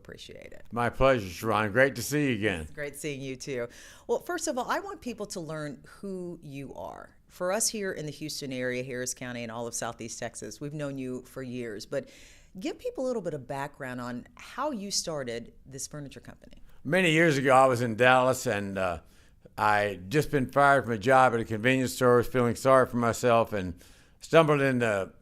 appreciate it. My pleasure, Sharron. Great to see you again. It's great seeing you too. Well, first of all, I want people to learn who you are. For us here in the Houston area, Harris County, and all of Southeast Texas, we've known you for years, but give people a little bit of background on how you started this furniture company. Many years ago, I was in Dallas, and I'd just been fired from a job at a convenience store. I was feeling sorry for myself and stumbled in the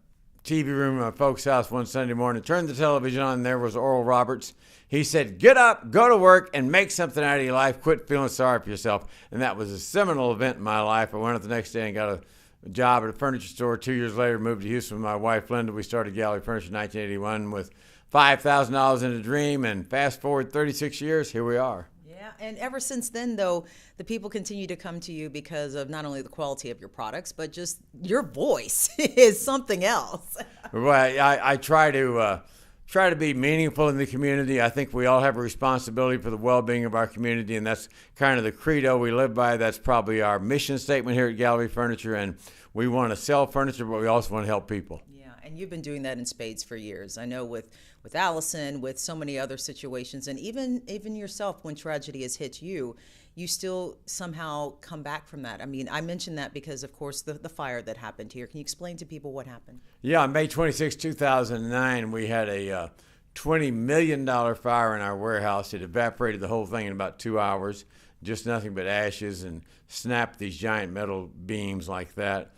TV room in my folks' house one Sunday morning, turned the television on, and there was Oral Roberts. He said, "Get up, go to work, and make something out of your life. Quit feeling sorry for yourself." And that was a seminal event in my life. I went up the next day and got a job at a furniture store. 2 years later, moved to Houston with my wife, Linda. We started Gallery Furniture in 1981 with $5,000 in a dream, and fast forward 36 years, here we are. Yeah, and ever since then, though, the people continue to come to you because of not only the quality of your products, but just your voice is something else. Well, I try to be meaningful in the community. I think we all have a responsibility for the well-being of our community, and that's kind of the credo we live by. That's probably our mission statement here at Gallery Furniture, and we want to sell furniture, but we also want to help people. Yeah, and you've been doing that in spades for years. I know with Allison, with so many other situations, and even yourself, when tragedy has hit you, you still somehow come back from that. I mean, I mentioned that because, of course, the fire that happened here. Can you explain to people what happened? Yeah, on May 26, 2009, we had a $20 million fire in our warehouse. It evaporated the whole thing in about 2 hours, just nothing but ashes, and snapped these giant metal beams like that.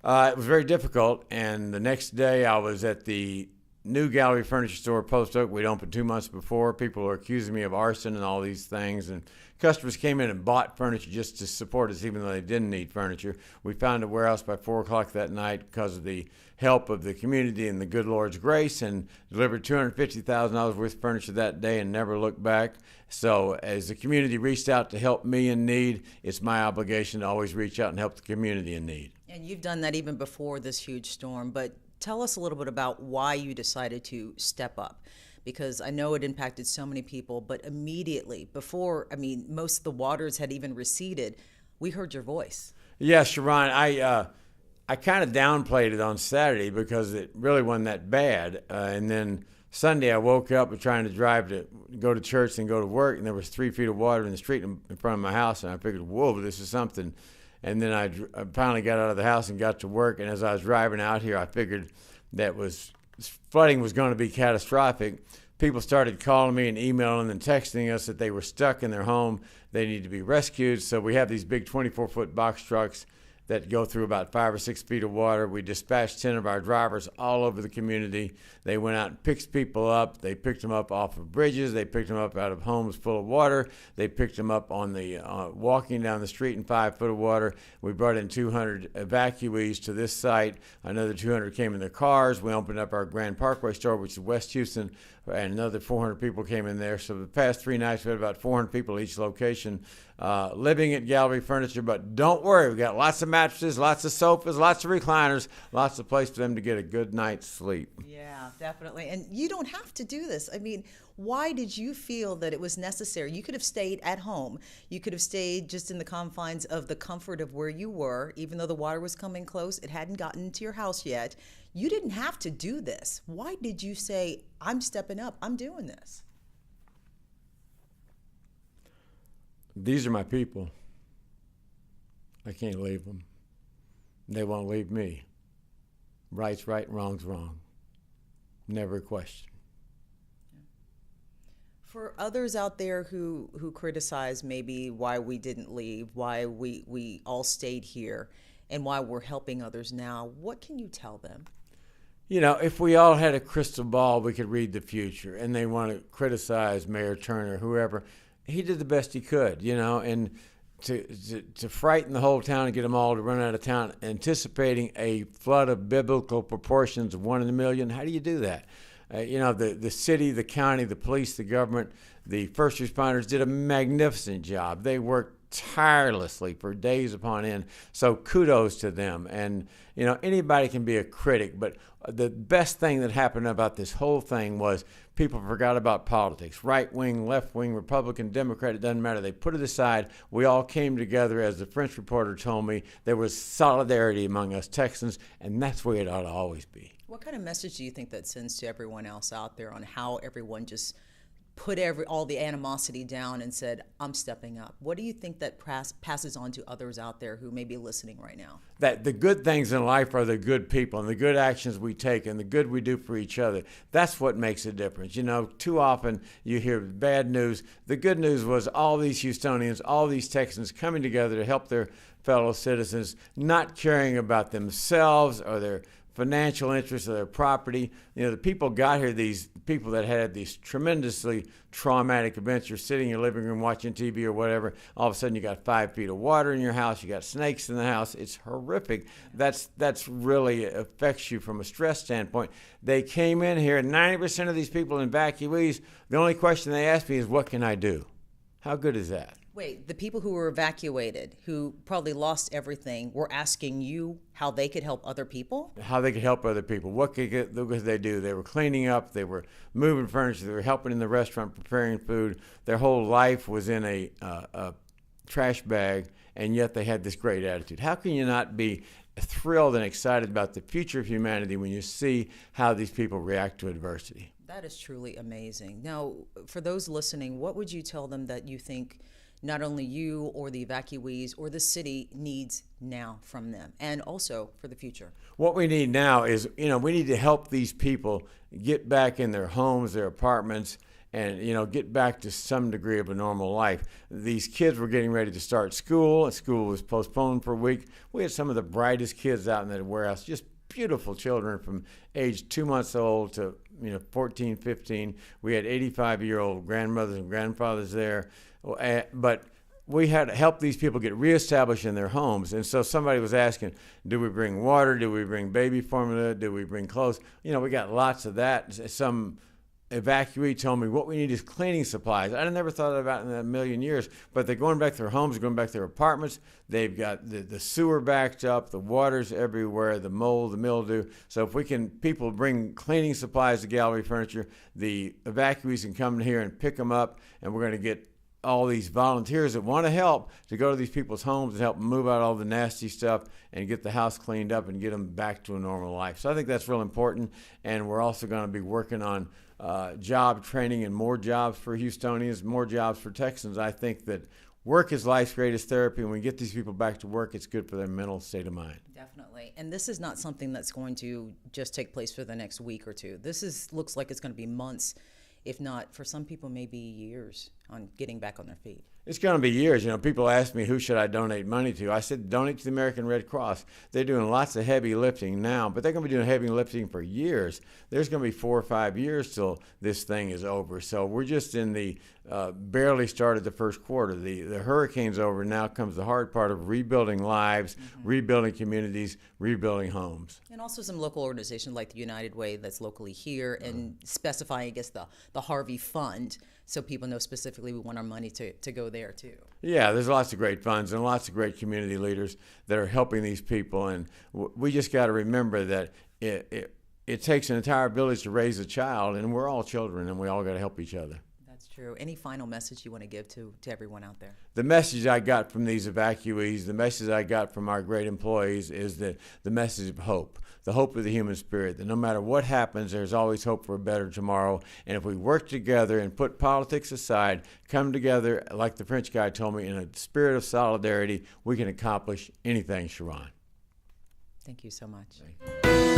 It was very difficult, and the next day I was at the new Gallery Furniture store, Post Oak. We'd opened 2 months before. People were accusing me of arson and all these things, and customers came in and bought furniture just to support us, even though they didn't need furniture. We found a warehouse by 4 o'clock that night because of the help of the community and the good Lord's grace, and delivered $250,000 worth of furniture that day and never looked back. So as the community reached out to help me in need, it's my obligation to always reach out and help the community in need. And you've done that even before this huge storm, but tell us a little bit about why you decided to step up, because I know it impacted so many people, but immediately before, most of the waters had even receded, we heard your voice. Yeah, Sharron, I kind of downplayed it on Saturday because it really wasn't that bad. And then Sunday I woke up and trying to drive to go to church and go to work, and there was 3 feet of water in the street in front of my house, and I figured, whoa, this is something. And then I finally got out of the house and got to work, and as I was driving out here, I figured that flooding was going to be catastrophic. People started calling me and emailing and texting us that they were stuck in their home. They need to be rescued. So we have these big 24-foot box trucks that go through about 5 or 6 feet of water. We dispatched 10 of our drivers all over the community. They went out and picked people up. They picked them up off of bridges. They picked them up out of homes full of water. They picked them up on the walking down the street in 5 foot of water. We brought in 200 evacuees to this site. Another 200 came in their cars. We opened up our Grand Parkway store, which is West Houston, and another 400 people came in there. So the past 3 nights, we had about 400 people at each location living at Gallery Furniture. But don't worry, we got lots of mattresses, lots of sofas, lots of recliners, lots of place for them to get a good night's sleep. Yeah, definitely. And you don't have to do this. Why did you feel that it was necessary? You could have stayed at home. You could have stayed just in the confines of the comfort of where you were, even though the water was coming close. It hadn't gotten to your house yet. You didn't have to do this. Why did you say, I'm stepping up, I'm doing this? These are my people. I can't leave them. They won't leave me. Right's right, wrong's wrong. Never a question. For others out there who criticize maybe why we didn't leave, why we all stayed here, and why we're helping others now, what can you tell them? You know, if we all had a crystal ball, we could read the future. And they want to criticize Mayor Turner, whoever. He did the best he could, and to frighten the whole town and get them all to run out of town, anticipating a flood of biblical proportions of 1 in a million. How do you do that? The city, the county, the police, the government, the first responders did a magnificent job. They worked tirelessly for days upon end. So kudos to them. And, anybody can be a critic, but the best thing that happened about this whole thing was people forgot about politics. Right wing, left wing, Republican, Democrat, it doesn't matter. They put it aside. We all came together. As the French reporter told me, there was solidarity among us Texans, and that's where it ought to always be. What kind of message do you think that sends to everyone else out there on how everyone just put all the animosity down and said, I'm stepping up. What do you think that passes on to others out there who may be listening right now? That the good things in life are the good people and the good actions we take and the good we do for each other. That's what makes a difference. You know, too often you hear bad news. The good news was all these Houstonians, all these Texans coming together to help their fellow citizens, not caring about themselves or their financial interests of their property. You know, the people got here, these people that had these tremendously traumatic events. You're sitting in your living room watching TV or whatever. All of a sudden you got 5 feet of water in your house. You got snakes in the house. It's horrific. That's really affects you from a stress standpoint. They came in here, 90% of these people evacuees, the only question they asked me is, what can I do? How good is that? Wait, the people who were evacuated, who probably lost everything, were asking you how they could help other people? How they could help other people. What could they do? They were cleaning up. They were moving furniture. They were helping in the restaurant, preparing food. Their whole life was in a trash bag, and yet they had this great attitude. How can you not be thrilled and excited about the future of humanity when you see how these people react to adversity? That is truly amazing. Now, for those listening, what would you tell them that you think not only you or the evacuees or the city needs now from them, and also for the future? What we need now is, we need to help these people get back in their homes, their apartments, and, get back to some degree of a normal life. These kids were getting ready to start school. School was postponed for a week. We had some of the brightest kids out in the warehouse, just beautiful children from age 2 months old to 14, 15. We had 85-year-old grandmothers and grandfathers there. But we had to help these people get reestablished in their homes. And so somebody was asking, do we bring water? Do we bring baby formula? Do we bring clothes? We got lots of that. Some evacuee told me what we need is cleaning supplies. I never thought about it in a million years, but they're going back to their homes, going back to their apartments. They've got the sewer backed up, the water's everywhere, the mold, the mildew. So if people bring cleaning supplies to Gallery Furniture, the evacuees can come here and pick them up, and we're going to get all these volunteers that want to help to go to these people's homes and help move out all the nasty stuff and get the house cleaned up and get them back to a normal life. So I think that's real important, and we're also going to be working on job training and more jobs for Houstonians, more jobs for Texans. I think that work is life's greatest therapy. When we get these people back to work, it's good for their mental state of mind. Definitely. And this is not something that's going to just take place for the next week or two. This looks like it's going to be months, if not, for some people, maybe years on getting back on their feet. It's going to be years. People ask me, who should I donate money to? I said, donate to the American Red Cross. They're doing lots of heavy lifting now, but they're going to be doing heavy lifting for years. There's going to be 4 or 5 years till this thing is over. So we're just in the barely started the first quarter. The hurricane's over. Now comes the hard part of rebuilding lives, rebuilding communities, rebuilding homes. And also some local organizations like the United Way that's locally here and specifying, I guess, the Harvey Fund, so people know specifically we want our money to go there too. Yeah, there's lots of great funds and lots of great community leaders that are helping these people. And we just got to remember that it takes an entire village to raise a child, and we're all children, and we all got to help each other. That's true. Any final message you want to give to everyone out there? The message I got from these evacuees, the message I got from our great employees is the message of hope, the hope of the human spirit, that no matter what happens, there's always hope for a better tomorrow. And if we work together and put politics aside, come together, like the French guy told me, in a spirit of solidarity, we can accomplish anything, Sharron. Thank you so much.